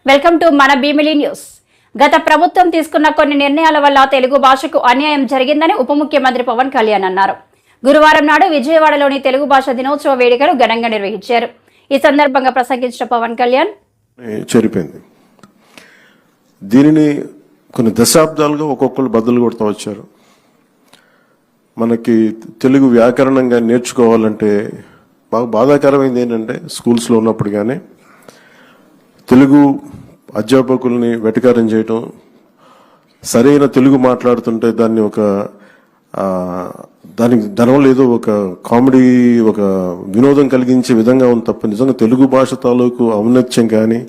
Welcome to మన Bheemili news. గత ప్రభుత్వం తీసుకున్న కొన్ని నిర్ణయాల వల్ల తెలుగు భాషకు అన్యాయం జరిగిందని ఉప ముఖ్యమంత్రి పవన్ కళ్యాణ్ అన్నారు. గురువారం నాడు విజయవాడలోని తెలుగు భాష దినోత్సవ వేడుకలు ఘనంగా నిర్వహించారు. ఈ సందర్భంగా ప్రసంగించిన పవన్ కళ్యాణ్ చెరిపోయింది. దీనిని కొన్ని దశాబ్దాలుగా ఒక్కొక్కరు బదులు కొడుతూ వచ్చారు. మనకి తెలుగు వ్యాకరణంగా నేర్చుకోవాలంటే బాగా బాధాకరమైంది ఏంటంటే స్కూల్స్లో ఉన్నప్పుడు కానీ తెలుగు అధ్యాపకుల్ని వెటకారం చేయటం, సరైన తెలుగు మాట్లాడుతుంటే దాన్ని దానివల్ల ఏదో ఒక కామెడీ, ఒక వినోదం కలిగించే విధంగా ఉంది తప్ప నిజంగా తెలుగు భాష తాలూకు ఔన్నత్యం కానీ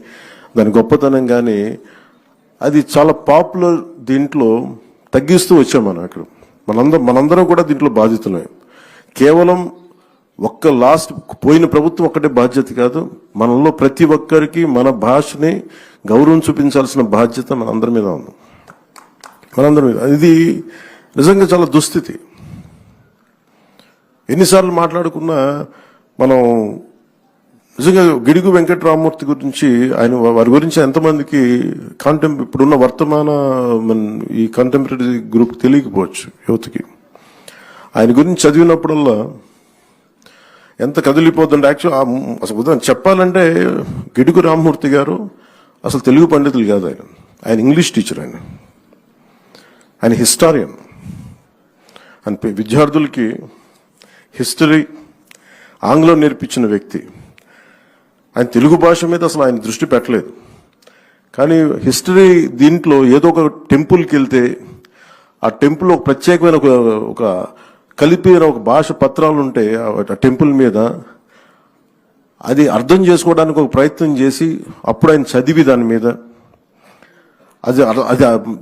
దాని గొప్పతనం కానీ అది చాలా పాపులర్ దీంట్లో తగ్గిస్తూ వచ్చాం. మనం అక్కడ మనందరం కూడా దీంట్లో బాధితులమే. కేవలం పోయిన ప్రభుత్వం ఒక్కటే బాధ్యత కాదు, మనలో ప్రతి ఒక్కరికి మన భాషని గౌరవం చూపించాల్సిన బాధ్యత మనందరి మీద ఉంది. ఇది నిజంగా చాలా దుస్థితి. ఎన్నిసార్లు మాట్లాడుకున్నా మనం నిజంగా గిడుగు వెంకటరామమూర్తి గురించి వారి గురించి ఎంతమందికి ఇప్పుడున్న వర్తమాన ఈ కంటెంపరీ గ్రూప్ తెలియకపోవచ్చు యువతకి. ఆయన గురించి చదివినప్పుడల్లా ఎంత కదిలిపోతుండే. అసలు ఉదాహరణ చెప్పాలంటే గిడుగు రామమూర్తి గారు అసలు తెలుగు పండితులు కాదు. ఆయన ఇంగ్లీష్ టీచర్, ఆయన హిస్టారియన్. ఆయన విద్యార్థులకి హిస్టరీ ఆంగ్లం నేర్పించిన వ్యక్తి. ఆయన తెలుగు భాష మీద అసలు ఆయన దృష్టి పెట్టలేదు. కానీ హిస్టరీ దీంట్లో ఏదో ఒక టెంపుల్కి వెళ్తే ఆ టెంపుల్ ఒక ప్రత్యేకమైన ఒక కలిపిన ఒక భాష పత్రాలు ఉంటే ఆ టెంపుల్ మీద అది అర్థం చేసుకోవడానికి ఒక ప్రయత్నం చేసి అప్పుడు ఆయన చదివి దాని మీద అది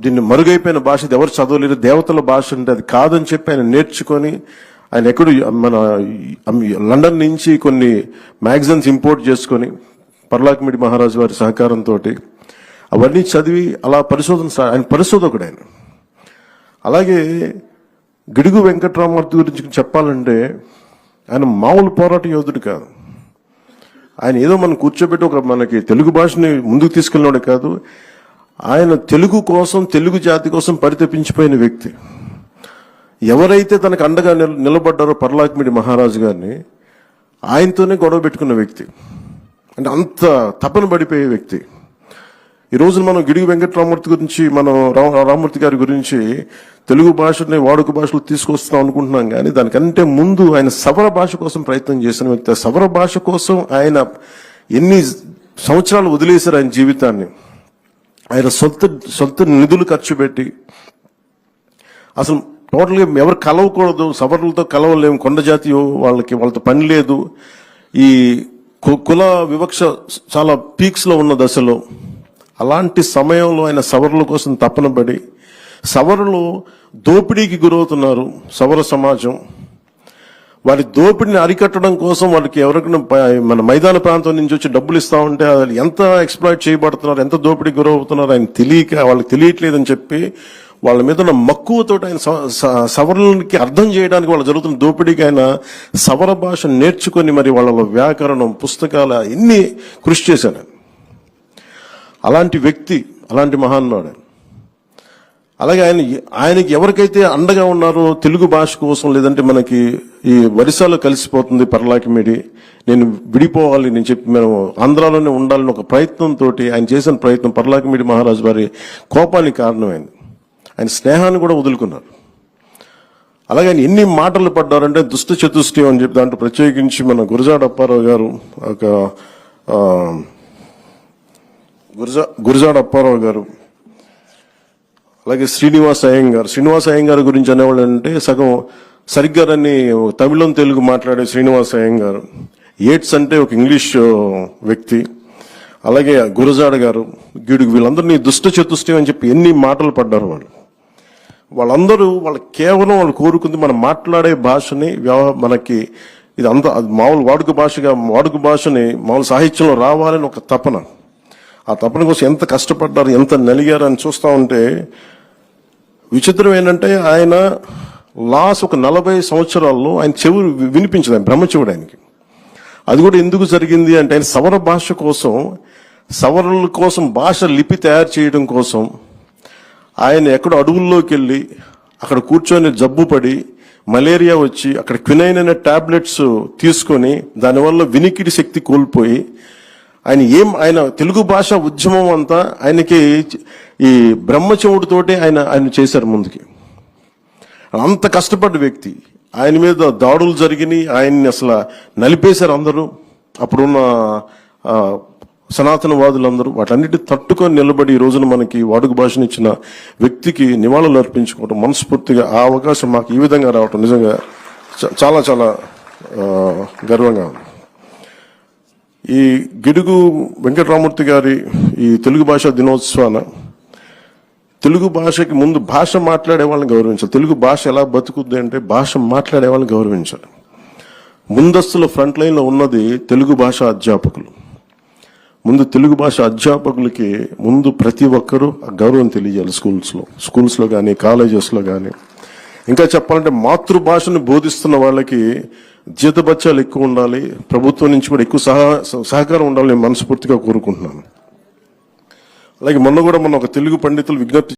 దీన్ని మరుగైపోయిన భాష, ఇది ఎవరు చదవలేరు, దేవతల భాష అంటే అది కాదని చెప్పి ఆయన నేర్చుకొని ఆయన మన లండన్ నుంచి కొన్ని మ్యాగజైన్స్ ఇంపోర్ట్ చేసుకొని పర్లాకిమిడి మహారాజు వారి సహకారంతో అవన్నీ చదివి అలా ఆయన పరిశోధకుడు ఆయన. అలాగే గిడుగు వెంకటరామమూర్తి గురించి చెప్పాలంటే ఆయన మామూలు పోరాట యోధుడు కాదు. ఆయన ఏదో మనం కూర్చోబెట్టి మనకి తెలుగు భాషని ముందుకు తీసుకెళ్ళినోడే కాదు, ఆయన తెలుగు కోసం, తెలుగు జాతి కోసం పరితపించిపోయిన వ్యక్తి. ఎవరైతే తనకు అండగా నిలబడ్డారో పర్లాకిమిడి మహారాజు గారిని ఆయనతోనే గొడవ పెట్టుకున్న వ్యక్తి, అంటే అంత తపన పడిపోయే వ్యక్తి. ఈ రోజు మనం గిడుగు వెంకటరామమూర్తి గురించి, మనం రామమూర్తి గారి గురించి తెలుగు భాషని వాడుక భాషలో తీసుకొస్తున్నాం అనుకుంటున్నాం. కానీ దానికంటే ముందు ఆయన సవర భాష కోసం ప్రయత్నం చేసిన వ్యక్తి. సవర భాష కోసం ఆయన ఎన్ని సంవత్సరాలు వదిలేశారు ఆయన జీవితాన్ని. ఆయన సొంత నిధులు ఖర్చు పెట్టి అసలు టోటల్గా ఎవరు కలవకూడదు, సవర్లతో కలవలేము, కొండ జాతి వాళ్ళతో పని లేదు. ఈ కుల వివక్ష చాలా పీక్స్ లో ఉన్న దశలో, అలాంటి సమయంలో ఆయన సవర్ల కోసం తపన పడి, సవరులు దోపిడీకి గురవుతున్నారు సవర సమాజం, వారి దోపిడిని అరికట్టడం కోసం వాళ్ళకి ఎవరికైనా మన మైదాన ప్రాంతం నుంచి వచ్చి డబ్బులు ఇస్తా ఉంటే ఎంత ఎక్స్ప్లాయిట్ చేయబడుతున్నారు, ఎంత దోపిడీకి గురవుతున్నారు ఆయన వాళ్ళకి తెలియట్లేదని చెప్పి వాళ్ళ మీద ఉన్న మక్కువతో ఆయన సవరణకి అర్థం చేయడానికి వాళ్ళు జరుగుతున్న దోపిడీకి ఆయన సవర భాష నేర్చుకొని మరి వాళ్ళ వ్యాకరణం, పుస్తకాలు ఎన్ని కృషి చేశాను. అలాంటి వ్యక్తి, అలాంటి మహానుభావుడు. అలాగే ఆయనకి ఎవరికైతే అండగా ఉన్నారో తెలుగు భాష కోసం, లేదంటే మనకి ఈ వరిసాలో కలిసిపోతుంది పర్లాకిమిడి, నేను విడిపోవాలి నేను చెప్పి మేము ఆంధ్రాలోనే ఉండాలని ఒక ప్రయత్నంతో ఆయన చేసిన ప్రయత్నం పర్లాకిమిడి మహారాజు వారి కోపానికి కారణమైంది. ఆయన స్నేహాన్ని కూడా వదులుకున్నారు. అలాగే ఆయన ఎన్ని మాటలు పడ్డారంటే దుష్ట చతుష్టయం అని చెప్పి దాంట్లో ప్రత్యేకించి మన గురజాడ అప్పారావు గారు, గురజాడ అప్పారావు గారు, అలాగే శ్రీనివాస అయ్యంగారు గురించి అనేవాళ్ళు అంటే సరిగ్గా దాన్ని తమిళం తెలుగు మాట్లాడే శ్రీనివాస అయ్యంగారు, ఏట్స్ అంటే ఒక ఇంగ్లీష్ వ్యక్తి, అలాగే గురజాడ గారు, గిడుగు, వీళ్ళందరినీ దుష్ట చతుష్టయం అని చెప్పి ఎన్ని మాటలు పడ్డారు వాళ్ళందరూ. కేవలం వాళ్ళు కోరుకుంది మనం మాట్లాడే భాషని మనకి ఇది మామూలు వాడుక భాషని మామూలు సాహిత్యంలో రావాలని ఒక తపన. ఆ తపన కోసం ఎంత కష్టపడ్డారు, ఎంత నలిగారు అని చూస్తూ ఉంటే విచిత్రం ఏంటంటే ఆయన ఒక 40 సంవత్సరాల్లో ఆయన చెవులు వినిపించదు, ఆయన బ్రహ్మచెవుడు ఆయనకి. అది కూడా ఎందుకు జరిగింది అంటే ఆయన సవర భాష కోసం సవరణల కోసం భాష లిపి తయారు చేయడం కోసం ఆయన ఎక్కడో అడవుల్లోకి వెళ్ళి అక్కడ కూర్చొని జబ్బు పడి మలేరియా వచ్చి అక్కడ క్వినైన్ అనే టాబ్లెట్స్ తీసుకొని దానివల్ల వినికిడి శక్తి కోల్పోయి ఆయన తెలుగు భాష ఉద్యమం అంతా ఆయనకి ఈ బ్రహ్మచెవుడితోటే ఆయన చేశారు ముందుకి. అంత కష్టపడ్డ వ్యక్తి, ఆయన మీద దాడులు జరిగినాయి, ఆయన్ని అసలు నలిపేశారు అందరూ, అప్పుడున్న సనాతనవాదులందరూ. వాటన్నిటి తట్టుకొని నిలబడి ఈ రోజున మనకి వాడుక భాషను ఇచ్చిన వ్యక్తికి నివాళులు అర్పించుకోవడం మనస్ఫూర్తిగా ఆ అవకాశం మాకు ఈ విధంగా రావటం నిజంగా చాలా చాలా గర్వంగా ఉంది. ఈ గిడుగు వెంకటరామూర్తి గారి ఈ తెలుగు భాషా దినోత్సవాన తెలుగు భాషకి ముందు భాష మాట్లాడే వాళ్ళని గౌరవించాలి. తెలుగు భాష ఎలా బతుకుద్ది అంటే భాష మాట్లాడే వాళ్ళని గౌరవించాలి. ముందస్తులో ఫ్రంట్ లైన్లో ఉన్నది తెలుగు భాష అధ్యాపకులు. ముందు తెలుగు భాష అధ్యాపకులకి ముందు ప్రతి ఒక్కరూ గౌరవం తెలియజేయాలి. స్కూల్స్లో కానీ కాలేజెస్లో కానీ. ఇంకా చెప్పాలంటే మాతృభాషను బోధిస్తున్న వాళ్ళకి జీతభత్యాలు ఎక్కువ ఉండాలి, ప్రభుత్వం నుంచి కూడా ఎక్కువ సహకారం ఉండాలని మనస్ఫూర్తిగా కోరుకుంటున్నాను. అలాగే మొన్న ఒక తెలుగు పండితులు విజ్ఞప్తి